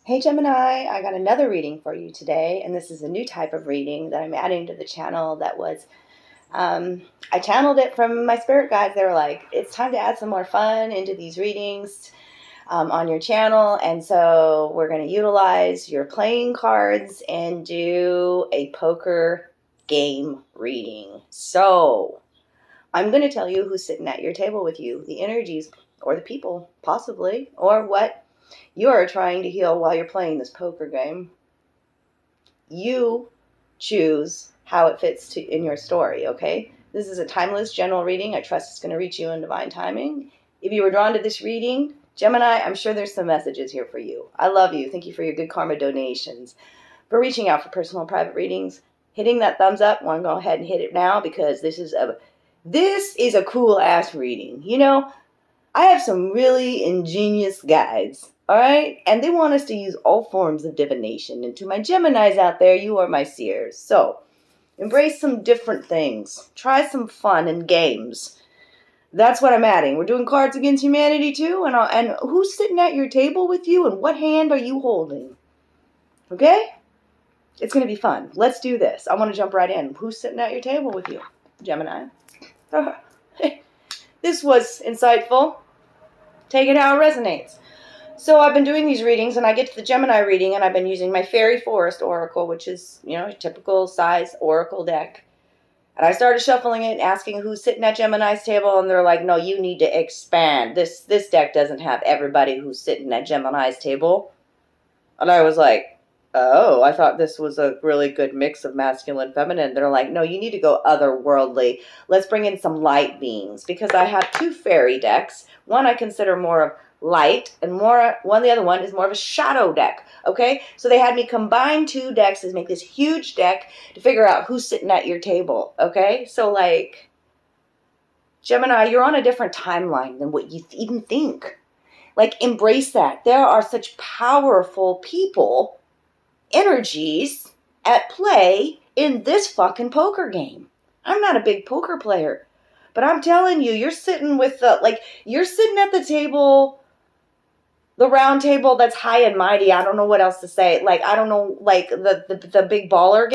Hey Gemini, I got another reading for you today, and this is a new type of reading that I'm adding to the channel that was, I channeled it from my spirit guides. They were like, it's time to add some more fun into these readings on your channel, and so we're going to utilize your playing cards and do a poker game reading. So, I'm going to tell you who's sitting at your table with you, the energies, or the people, possibly, or what you are trying to heal while you're playing this poker game. You choose how it fits in your story, okay? This is a timeless general reading. I trust it's going to reach you in divine timing. If you were drawn to this reading, Gemini, I'm sure there's some messages here for you. I love you. Thank you for your good karma donations. For reaching out for personal and private readings, hitting that thumbs up. I want to go ahead and hit it now because this is a cool ass reading. You know, I have some really ingenious guides, all right? And they want us to use all forms of divination. And to my Geminis out there, you are my seers. So, embrace some different things. Try some fun and games. That's what I'm adding. We're doing Cards Against Humanity too. And who's sitting at your table with you and what hand are you holding? Okay? It's going to be fun. Let's do this. I want to jump right in. Who's sitting at your table with you, Gemini? This was insightful. Take it how it resonates. So I've been doing these readings, and I get to the Gemini reading, and I've been using my Fairy Forest Oracle, which is, a typical size Oracle deck. And I started shuffling it and asking who's sitting at Gemini's table, and they're like, no, you need to expand. This deck doesn't have everybody who's sitting at Gemini's table. And I was like, oh, I thought this was a really good mix of masculine and feminine. They're like, no, you need to go otherworldly. Let's bring in some light beings, because I have two fairy decks. One I consider more of light, and the other one is more of a shadow deck. Okay, so they had me combine two decks to make this huge deck to figure out who's sitting at your table. Okay, so like, Gemini, you're on a different timeline than what you even think. Like, embrace that. There are such powerful people, energies at play in this fucking poker game. I'm not a big poker player, but I'm telling you, you're sitting with you're sitting at the table, the round table that's high and mighty. I don't know what else to say. Like, I don't know, like the big baller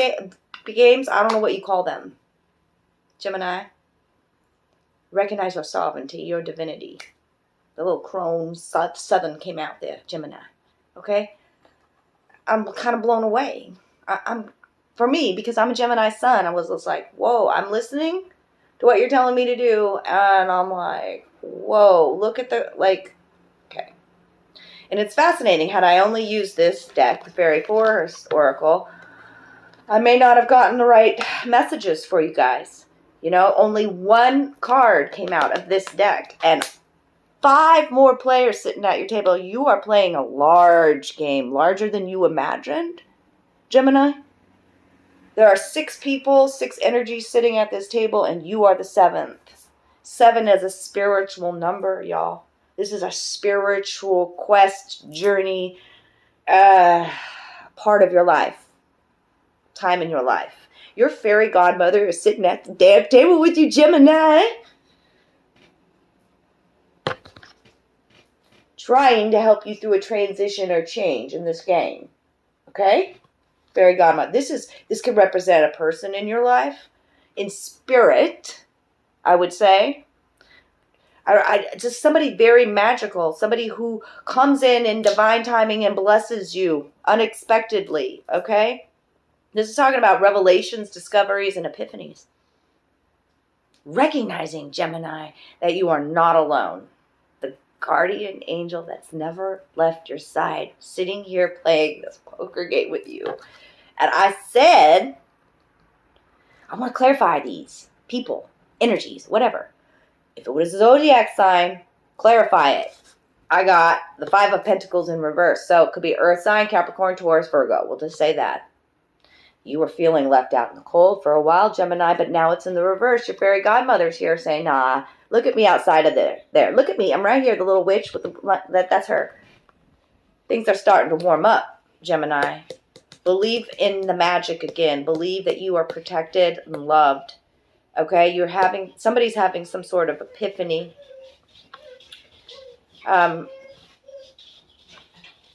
games. I don't know what you call them. Gemini, recognize your sovereignty, your divinity. The little crone southern came out there, Gemini. Okay? I'm kind of blown away. For me, because I'm a Gemini sun, I was just like, whoa, I'm listening to what you're telling me to do. And I'm like, whoa, look at okay. And it's fascinating. Had I only used this deck, the Fairy Forest Oracle, I may not have gotten the right messages for you guys. Only one card came out of this deck. And 5 more players sitting at your table. You are playing a large game, larger than you imagined, Gemini. There are 6 people, 6 energies sitting at this table, and you are the 7th. 7 is a spiritual number, y'all. This is a spiritual quest, journey, part of your life, time in your life. Your fairy godmother is sitting at the damn table with you, Gemini, trying to help you through a transition or change in this game. Okay? Fairy godmother. This could represent a person in your life. In spirit, I would say. Just somebody very magical. Somebody who comes in divine timing and blesses you unexpectedly. Okay? This is talking about revelations, discoveries, and epiphanies. Recognizing, Gemini, that you are not alone. Guardian angel that's never left your side, sitting here playing this poker game with you. And I said, I want to clarify these people, energies, whatever. If it was a zodiac sign, clarify it. I got the 5 of Pentacles in reverse. So it could be Earth sign, Capricorn, Taurus, Virgo. We'll just say that. You were feeling left out in the cold for a while, Gemini, but now it's in the reverse. Your fairy godmother's here saying, nah, look at me outside of there. Look at me. I'm right here, the little witch with that's her. Things are starting to warm up, Gemini. Believe in the magic again. Believe that you are protected and loved. Okay? Somebody's having some sort of epiphany.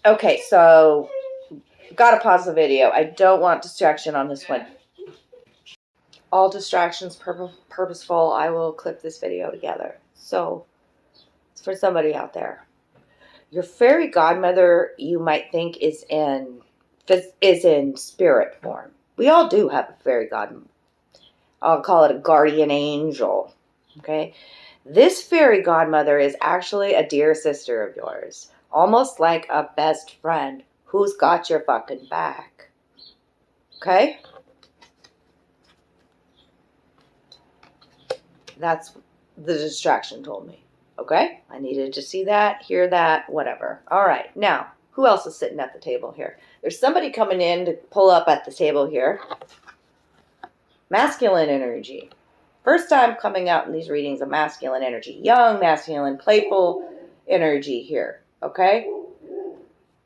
Okay, so gotta pause the video. I don't want distraction on this one. All distractions purposeful. I will clip this video together. So it's for somebody out there. Your fairy godmother, you might think, is in spirit form. We all do have a fairy godmother. I'll call it a guardian angel. Okay, this fairy godmother is actually a dear sister of yours, almost like a best friend who's got your fucking back. Okay. That's the distraction told me. Okay? I needed to see that, hear that, whatever. All right. Now, who else is sitting at the table here? There's somebody coming in to pull up at the table here. Masculine energy. First time coming out in these readings of masculine energy. Young, masculine, playful energy here. Okay?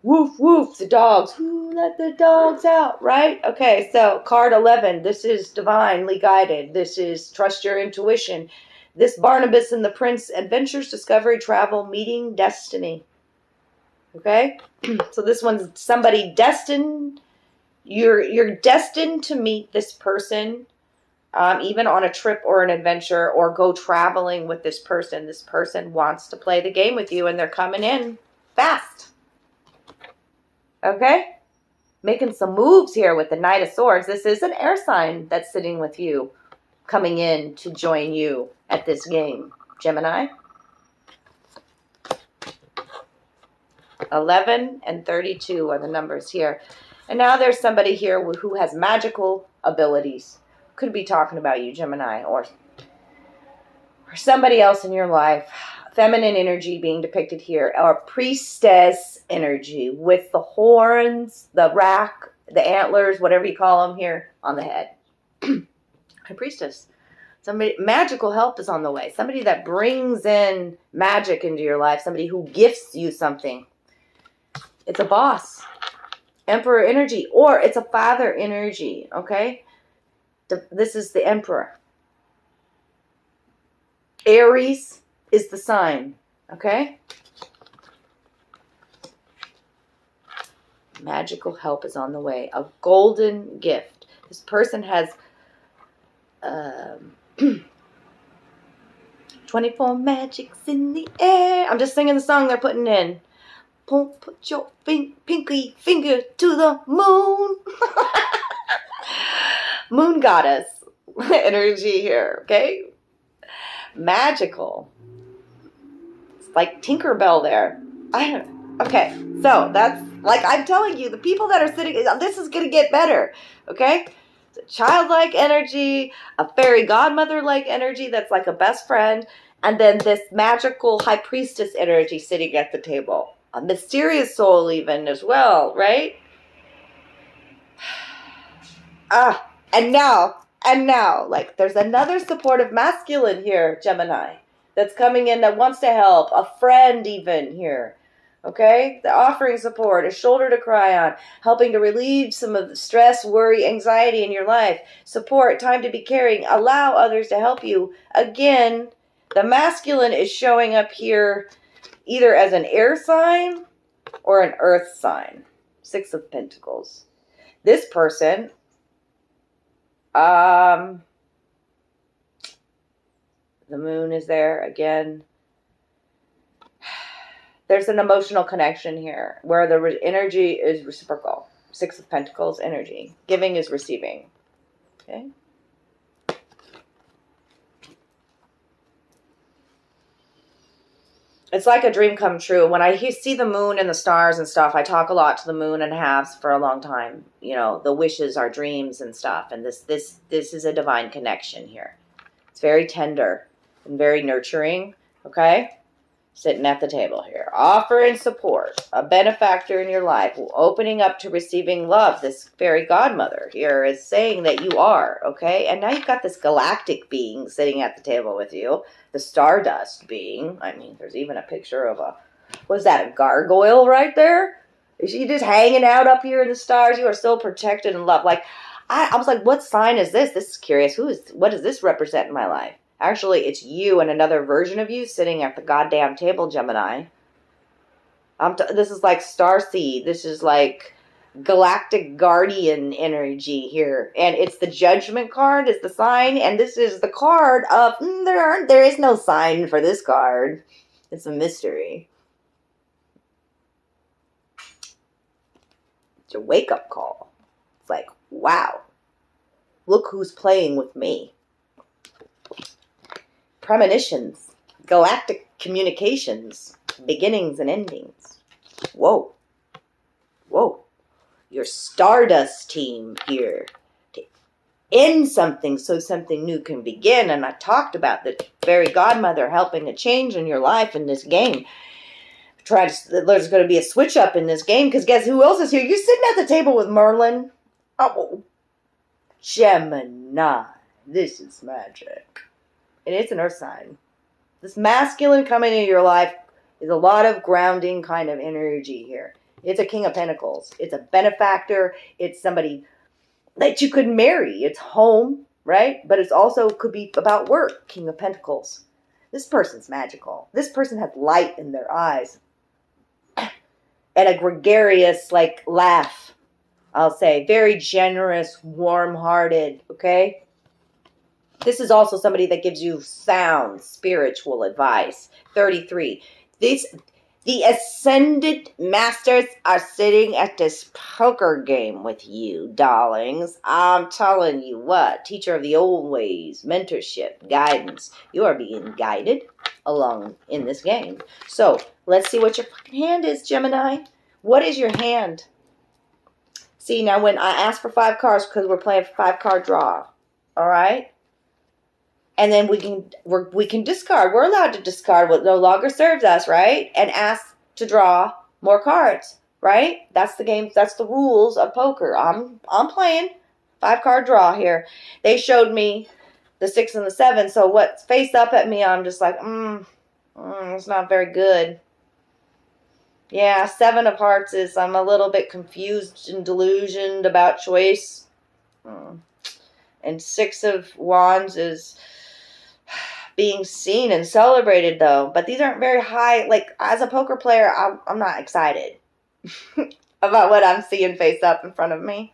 Woof, woof, the dogs. Who let the dogs out, right? Okay, so card 11. This is divinely guided. This is trust your intuition. This Barnabas and the Prince, adventures, discovery, travel, meeting, destiny. Okay? So this one's somebody destined. You're destined to meet this person, even on a trip or an adventure, or go traveling with this person. This person wants to play the game with you, and they're coming in fast. Okay? Making some moves here with the Knight of Swords. This is an air sign that's sitting with you, coming in to join you at this game. Gemini. 11 and 32 are the numbers here. And now there's somebody here who has magical abilities. Could be talking about you, Gemini, or somebody else in your life. Feminine energy being depicted here, or priestess energy with the horns, the rack, the antlers, whatever you call them here on the head. High priestess. Somebody, magical help is on the way. Somebody that brings in magic into your life. Somebody who gifts you something. It's a boss. Emperor energy, or it's a father energy, okay? This is the emperor. Aries is the sign, okay? Magical help is on the way. A golden gift. This person has 24 magics in the air. I'm just singing the song they're putting in. Put your pinky finger to the moon. Moon goddess energy here, okay? Magical. It's like Tinkerbell there. Okay, so that's, like I'm telling you, the people that are sitting, this is going to get better, okay? It's a childlike energy, a fairy godmother-like energy that's like a best friend, and then this magical high priestess energy sitting at the table. A mysterious soul even as well, right? And now, like there's another supportive masculine here, Gemini, that's coming in that wants to help, a friend even here, okay? The offering support, a shoulder to cry on, helping to relieve some of the stress, worry, anxiety in your life, support, time to be caring, allow others to help you. Again, the masculine is showing up here either as an air sign or an earth sign. 6 of Pentacles. This person, the moon is there again. There's an emotional connection here where the energy is reciprocal. 6 of Pentacles energy. Giving is receiving. Okay. It's like a dream come true. When I see the moon and the stars and stuff, I talk a lot to the moon and halves for a long time. You know, the wishes are dreams and stuff. And this is a divine connection here. It's very tender and very nurturing. Okay? Sitting at the table here. Offer and support. A benefactor in your life. Opening up to receiving love. This fairy godmother here is saying that you are. Okay? And now you've got this galactic being sitting at the table with you. The Stardust being. I mean, there's even a picture of a, what is that, a gargoyle right there? Is she just hanging out up here in the stars? You are so protected and loved. Like, I was like, what sign is this? This is curious. What does this represent in my life? Actually, it's you and another version of you sitting at the goddamn table, Gemini. This is like starseed. This is like galactic guardian energy here. And it's the judgment card is the sign. And this is the card of, there is no sign for this card. It's a mystery. It's a wake-up call. It's like, wow, look who's playing with me. Premonitions, galactic communications, beginnings and endings. Whoa. Whoa. Your Stardust team here to end something so something new can begin. And I talked about the fairy godmother helping a change in your life in this game. There's going to be a switch up in this game because guess who else is here? You're sitting at the table with Merlin. Oh, Gemini. This is magic. And it's an earth sign. This masculine coming into your life is a lot of grounding kind of energy here. It's a King of Pentacles. It's a benefactor. It's somebody that you could marry. It's home, right? But it's also could be about work. King of Pentacles. This person's magical. This person has light in their eyes. And a gregarious, like, laugh, I'll say. Very generous, warm-hearted, okay? This is also somebody that gives you sound, spiritual advice. 33. The Ascended Masters are sitting at this poker game with you, darlings. I'm telling you what. Teacher of the old ways, mentorship, guidance. You are being guided along in this game. So, let's see what your fucking hand is, Gemini. What is your hand? See, now when I ask for 5 cards, because we're playing 5-card draw, all right? And then we can discard. We're allowed to discard what no longer serves us, right? And ask to draw more cards, right? That's the game. That's the rules of poker. I'm playing 5-card draw here. They showed me the 6 and the 7. So what's face up at me, I'm just like, it's not very good. Yeah, 7 of Hearts is, I'm a little bit confused and delusioned about choice. And 6 of Wands is being seen and celebrated, though. But these aren't very high. Like, as a poker player, I'm not excited about what I'm seeing face up in front of me.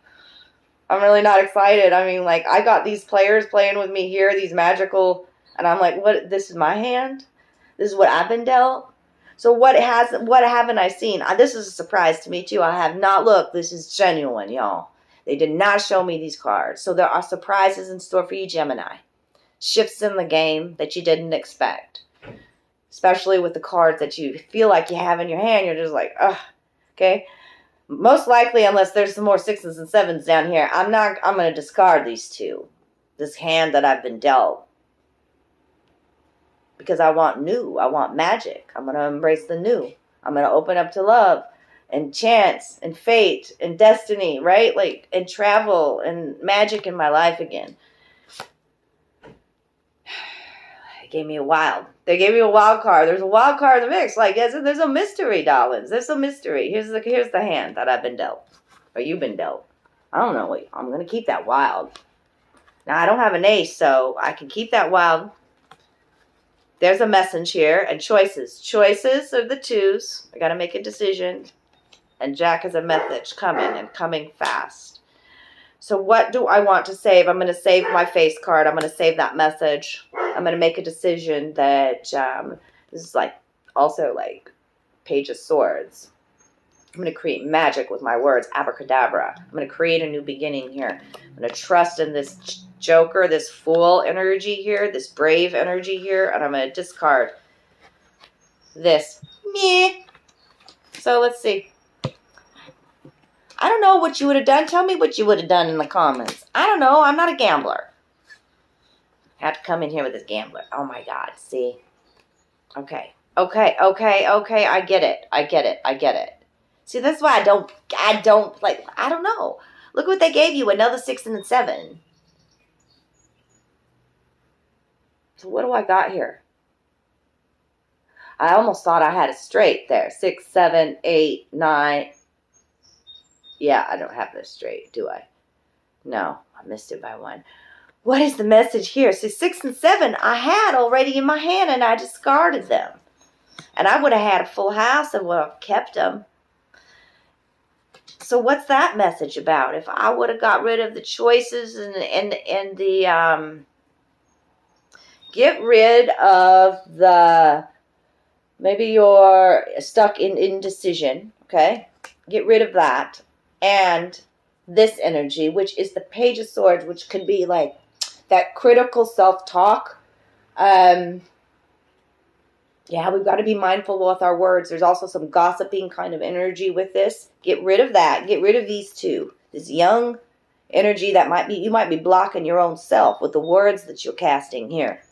I'm really not excited. I mean, like, I got these players playing with me here, these magical, and I'm like, what? This is my hand? This is what I've been dealt? So what haven't I seen? This is a surprise to me, too. I have not looked. This is genuine, y'all. They did not show me these cards. So there are surprises in store for you, Gemini. Shifts in the game that you didn't expect. Especially with the cards that you feel like you have in your hand. You're just like, ugh. Okay? Most likely, unless there's some more 6s and 7s down here, I'm going to discard these 2. This hand that I've been dealt. Because I want new. I want magic. I'm going to embrace the new. I'm going to open up to love and chance and fate and destiny, right? Like, and travel and magic in my life again. They gave me a wild card. There's a wild card in the mix. Like, there's a mystery, darlings. There's a mystery. Here's the hand that I've been dealt. Or you've been dealt. I don't know. I'm going to keep that wild. Now, I don't have an ace, so I can keep that wild. There's a message here. And choices. Choices are the 2s. I got to make a decision. And Jack is a message coming and coming fast. So what do I want to save? I'm going to save my face card. I'm going to save that message. I'm going to make a decision that this is like also like Page of Swords. I'm going to create magic with my words. Abracadabra. I'm going to create a new beginning here. I'm going to trust in this Joker, this Fool energy here, this Brave energy here, and I'm going to discard this. Meh. So let's see. I don't know what you would have done. Tell me what you would have done in the comments. I don't know. I'm not a gambler. I have to come in here with this gambler. Oh, my God. See? Okay. I get it. See, that's why I don't, like, I don't know. Look what they gave you. Another 6 and a 7. So what do I got here? I almost thought I had it straight there. 6, 7, 8, 9. Yeah, I don't have this straight, do I? No, I missed it by 1. What is the message here? See, 6 and 7 I had already in my hand and I discarded them. And I would have had a full house and would have kept them. So what's that message about? If I would have got rid of the choices and the get rid of the, maybe you're stuck in indecision, okay? Get rid of that. And this energy, which is the Page of Swords, which could be like that critical self-talk. Yeah, we've got to be mindful with our words. There's also some gossiping kind of energy with this. Get rid of that. Get rid of these two. This young energy that you might be blocking your own self with the words that you're casting here.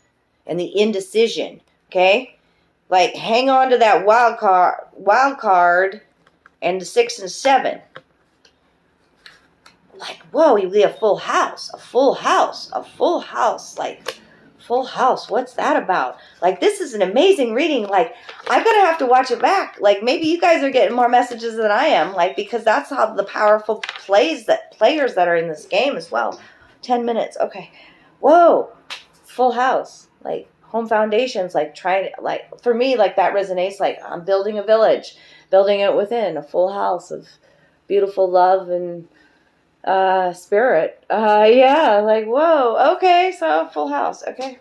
And the indecision, okay? Like, hang on to that wild card and the 6 and 7. Like, whoa, you get a full house. Like, full house, what's that about? Like, this is an amazing reading. Like, I'm going to have to watch it back. Like, maybe you guys are getting more messages than I am. Like, because that's how the powerful players that are in this game as well. 10 minutes, okay. Whoa, full house. Like, home foundations, like, for me, like, that resonates. Like, I'm building a village, building it within a full house of beautiful love and spirit. Yeah, like, whoa, okay, so Full House, okay.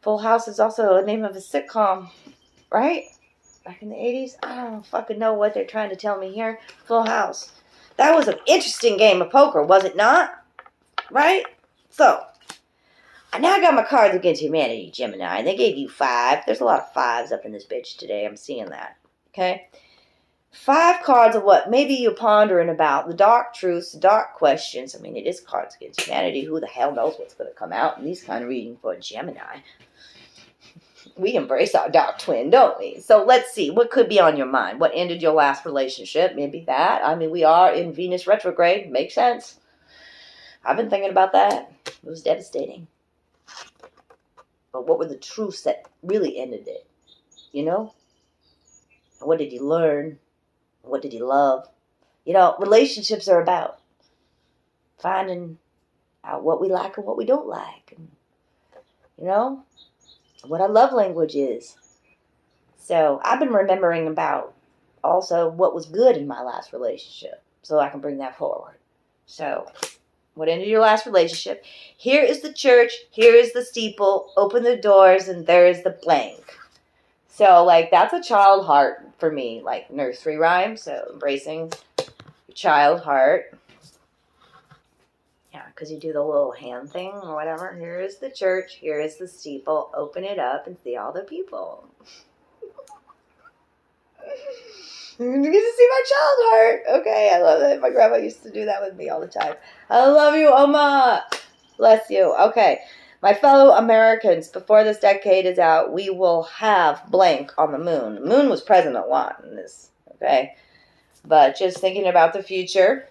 Full House is also the name of a sitcom, right? Back in the 80s? I don't fucking know what they're trying to tell me here. Full House. That was an interesting game of poker, was it not? Right? So, now I got my cards against humanity, Gemini. They gave you 5. There's a lot of 5s up in this bitch today. I'm seeing that. Okay? 5 cards of what maybe you're pondering about. The dark truths, the dark questions. I mean, it is cards against humanity. Who the hell knows what's going to come out in these kind of readings for Gemini? We embrace our dark twin, don't we? So let's see. What could be on your mind? What ended your last relationship? Maybe that. I mean, we are in Venus retrograde. Makes sense. I've been thinking about that. It was devastating. But what were the truths that really ended it? You know? What did you learn? What did you love? You know, relationships are about finding out what we like and what we don't like. And, you know, what our love language is. So I've been remembering about also what was good in my last relationship so I can bring that forward. So what ended your last relationship? Here is the church. Here is the steeple. Open the doors and there is the blank. So, like, that's a child heart for me, like nursery rhyme. So, embracing your child heart. Yeah, because you do the little hand thing or whatever. Here is the church. Here is the steeple. Open it up and see all the people. You get to see my child heart. Okay, I love it. My grandma used to do that with me all the time. I love you, Oma. Bless you. Okay. My fellow Americans, before this decade is out, we will have blank on the moon. The moon was present a lot in this, okay? But just thinking about the future.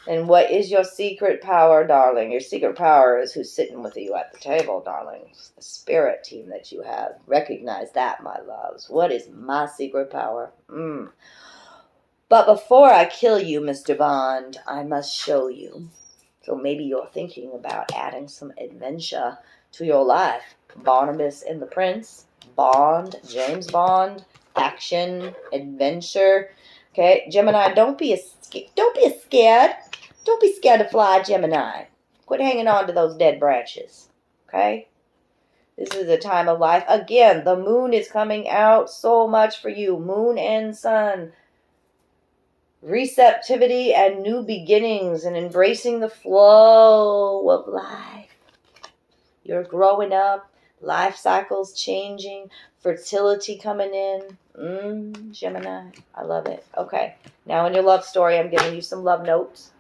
And what is your secret power, darling? Your secret power is who's sitting with you at the table, darling. It's the spirit team that you have. Recognize that, my loves. What is my secret power? But before I kill you, Mr. Bond, I must show you. So maybe you're thinking about adding some adventure to your life. Barnabas and the Prince, Bond, James Bond, action, adventure. Okay, Gemini, don't be scared. Don't be scared to fly, Gemini. Quit hanging on to those dead branches. Okay? This is a time of life. Again, the moon is coming out so much for you. Moon and sun. Receptivity and new beginnings and embracing the flow of life. You're growing up, life cycles changing, fertility coming in. Gemini, I love it. Okay, now in your love story, I'm giving you some love notes.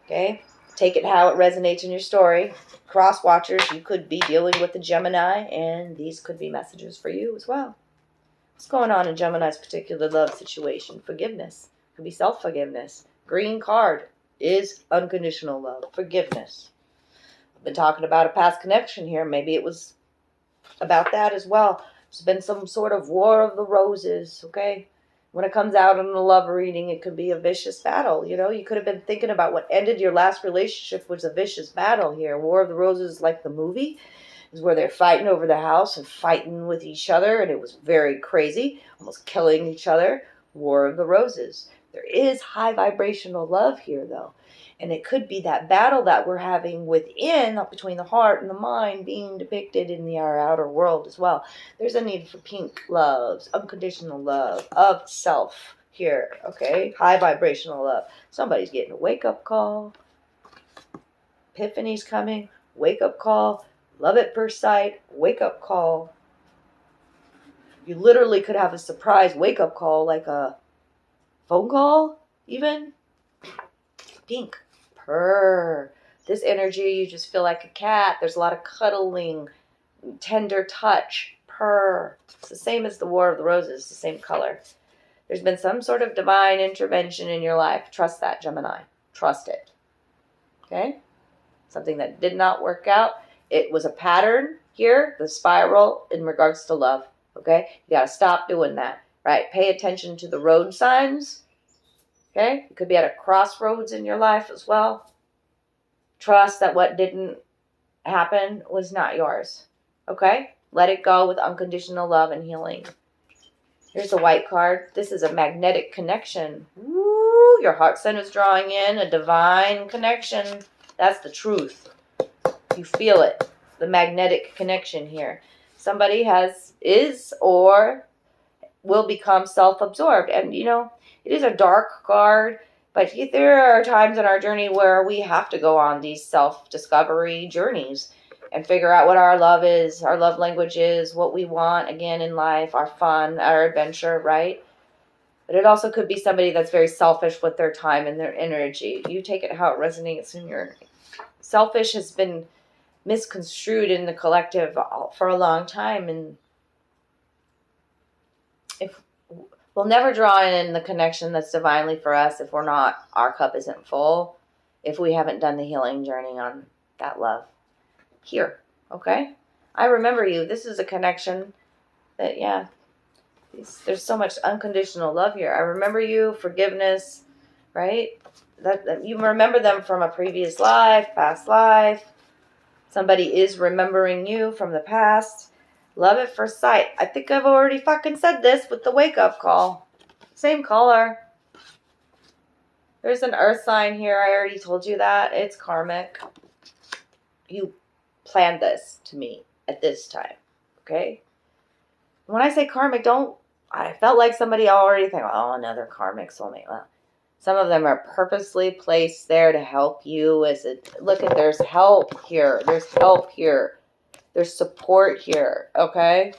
Okay, take it how it resonates in your story. Cross watchers, you could be dealing with the Gemini, and these could be messages for you as well. What's going on in Gemini's particular love situation? Forgiveness. Could be self-forgiveness. Green card is unconditional love. Forgiveness. I've been talking about a past connection here. Maybe it was about that as well. There's been some sort of war of the roses, okay? When it comes out in the love reading, it could be a vicious battle. You know, you could have been thinking about what ended your last relationship was a vicious battle here. War of the Roses, like the movie. is where they're fighting over the house and fighting with each other, and it was very crazy, almost killing each other. War of the Roses. There is high vibrational love here, though. And it could be that battle that we're having within, between the heart and the mind, being depicted in our outer world as well. There's a need for pink loves, unconditional love of self here, okay? High vibrational love. Somebody's getting a wake-up call. Epiphany's coming. Wake-up call. Love at first sight. Wake-up call. You literally could have a surprise wake-up call, like a phone call, even. Pink. Purr. This energy, you just feel like a cat. There's a lot of cuddling, tender touch. Purr. It's the same as the War of the Roses. It's the same color. There's been some sort of divine intervention in your life. Trust that, Gemini. Trust it. Okay? Something that did not work out. It was a pattern here, the spiral in regards to love. Okay? You got to stop doing that. Right? Pay attention to the road signs. Okay? You could be at a crossroads in your life as well. Trust that what didn't happen was not yours. Okay? Let it go with unconditional love and healing. Here's the white card. This is a magnetic connection. Woo! Your heart center is drawing in a divine connection. That's the truth. You feel it. The magnetic connection here. Somebody is or will become self-absorbed. And, it is a dark card, but there are times in our journey where we have to go on these self-discovery journeys and figure out what our love is, our love language is, what we want, again, in life, our fun, our adventure, right? But it also could be somebody that's very selfish with their time and their energy. You take it how it resonates in your... Selfish has been misconstrued in the collective for a long time, and if we'll never draw in the connection that's divinely for us if our cup isn't full, if we haven't done the healing journey on that love. Here, okay? I remember you. This is a connection that, there's so much unconditional love here. I remember you, forgiveness, right? That you remember them from a previous life, past life. Somebody is remembering you from the past. Love at first sight. I think I've already fucking said this with the wake-up call. Same color. There's an earth sign here. I already told you that. It's karmic. You planned this to me at this time. Okay? When I say karmic, I felt like somebody already think, oh, another karmic soulmate. Well, some of them are purposely placed there to help you. There's help here. There's help here. There's support here, okay?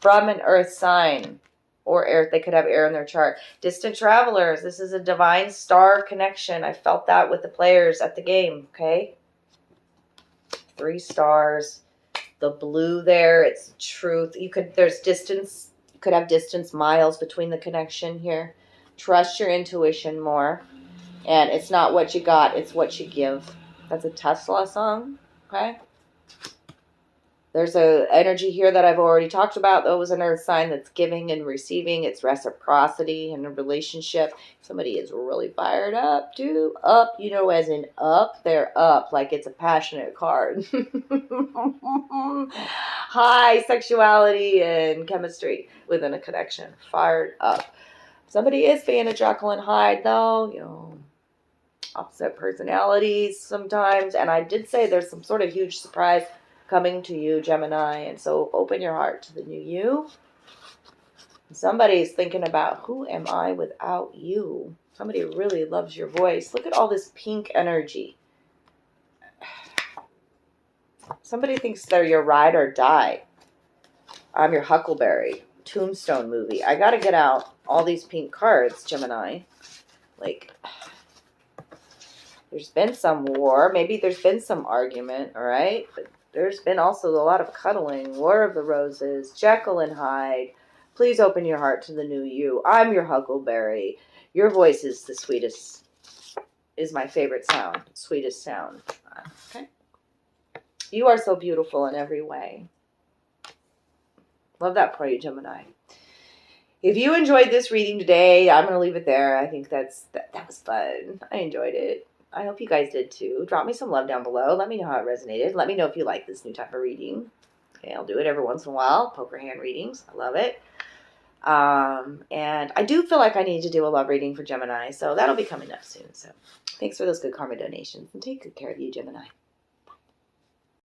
From an earth sign or air. They could have air in their chart. Distant travelers. This is a divine star connection. I felt that with the players at the game, okay? 3 stars. The blue there, it's truth. There's distance. You could have distance miles between the connection here. Trust your intuition more. And it's not what you got, it's what you give. That's a Tesla song, okay? There's a energy here that I've already talked about. That was an earth sign that's giving and receiving. It's reciprocity in a relationship. Somebody is really fired up, too. Up, as in up. They're up, like it's a passionate card. High sexuality and chemistry within a connection. Fired up. Somebody is being a Jekyll and Hyde, though. Opposite personalities sometimes. And I did say there's some sort of huge surprise coming to you, Gemini, and so open your heart to the new you. Somebody's thinking about, who am I without you? Somebody really loves your voice. Look at all this pink energy. Somebody thinks they're your ride or die. I'm your Huckleberry. Tombstone movie. I gotta get out all these pink cards, Gemini. There's been some war. Maybe there's been some argument, all right? But there's been also a lot of cuddling. War of the Roses. Jekyll and Hyde. Please open your heart to the new you. I'm your Huckleberry. Your voice is the sweetest, is my favorite sound. Sweetest sound. Okay? You are so beautiful in every way. Love that for you, Gemini. If you enjoyed this reading today, I'm going to leave it there. I think that was fun. I enjoyed it. I hope you guys did too. Drop me some love down below. Let me know how it resonated. Let me know if you like this new type of reading. Okay, I'll do it every once in a while. Poker hand readings. I love it. And I do feel like I need to do a love reading for Gemini, so that'll be coming up soon. So thanks for those good karma donations, and take good care of you, Gemini.